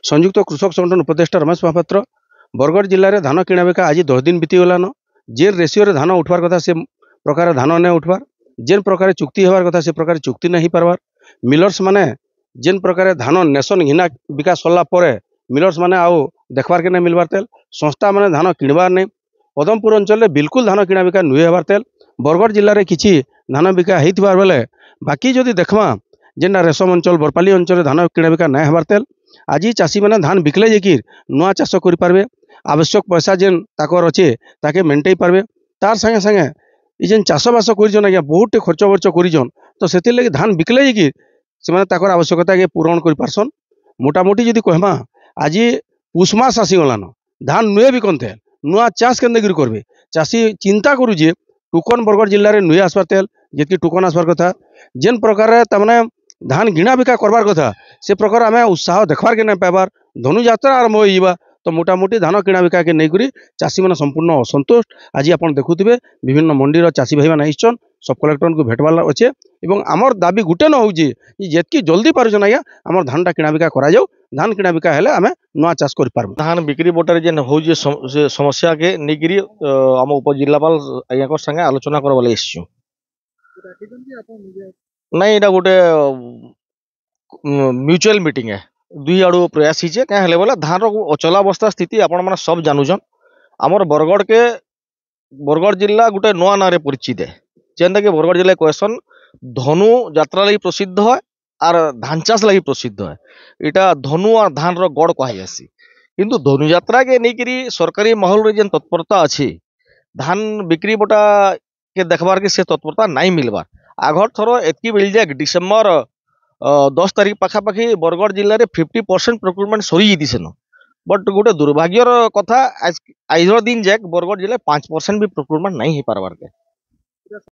संयुक्त कृषक संगठन उपदेष्टा रमेश महापात्र बरगढ़ जिले में धान किणा बिका आज 10 दिन बीतीगलान जेन रेसीओ धान उठवार कथा से प्रकार धान नहीं उठवार जेन प्रकार चुक्ति होवार कथा से प्रकार चुक्ति नहीं पारबार मिलर्स माने जेन प्रकार धान नेसन घिना बिका सरला मिलर्स माने आउ देखबार के नहीं मिलबार तेल संस्था माने धान किणबार नहीं पदमपुर अंचल में बिल्कुल धान किणा बिका नुहे हबार तेल बरगढ़ जिले में किसी धान बिका होइथिबार बेले बाकी जदि देखमा जेनटा रेशम अंचल बरपाली अंचल धान किणा बिका नहीं हबार तेल आज चाषी मैंने धान बिकले जेकि नुआ चाष करें आवश्यक पैसा जेन ताकर अच्छे ताके मेन्टेन पार्बे तार संगे संगे ये जेन चाषबास कर आज्ञा बहुत खर्च बर्च कर तो से लगे धान बिकले जेकि से आवश्यकता के पूरण कर पारसन मोटामोटी जदि कहमा आज पुषमास आसीगलान धान नुए भी कौन नुआ चाष के करेंगे चाषी चिंता करुचे टोकन बरगढ़ जिले में नुए आसबार तेल जी टोकन आसबार कथा जेन प्रकार तमाने धान गिणा बिका करबार कथा से प्रकार आम उत्साह देखबार के नहीं पाइबार धनुयात्रा आरंभ हो तो मोटामोटी धान किणा बिका के नहीं करी चाषी मैंने संपूर्ण असंतोष आज आप देखुवे विभिन्न मंडीर चाषी भाई मैंने आइछन सब कलेक्टर को भेटवार अच्छे और आमर दाबी गुटे न हो जितकी जल्दी पार्छन आज्ञा आम धानटा किणा बिका करा धान किणा बिका हेले आम नुआ चाष कर पारबो धान बिक्री बटारे जेन हो समस्या के नहीं आम उपजिलापाल आज्ञा संगे आलोचना करवा लगे एसछु नहीं एटा गोटे म्यूचुअल मीटिंग है दुई आड़ू प्रयास ही क्या हेले बोला धान अचलावस्था स्थिति आपण मैंने सब जानूछन आमर बरगढ़ जिला गोटे नुआ ना परिचित है जेनटा कि बरगढ़ जिला कहसन धनु यात्रा लगी प्रसिद्ध है और धान चाष लगी प्रसिद्ध है इटा धनु और धान गड़ कहुसी किंतु धनु यात्रा के नहीं सरकारी माहौल जेन तत्परता अच्छी धान बिक्री बटा के देखबार के से तत्परता नहीं मिलबार आगर थर एतकी मिल जाए डिसेम्बर 10 तारीख पाखापाखि बरगढ़ जिले में 50% प्रोक्योरमेंट सरी जाती सेन बट गोटे दुर्भाग्यर कथा आज दिन जाए बरगढ़ जिले 5% भी प्रोक्योरमेंट नहीं हो पारबार के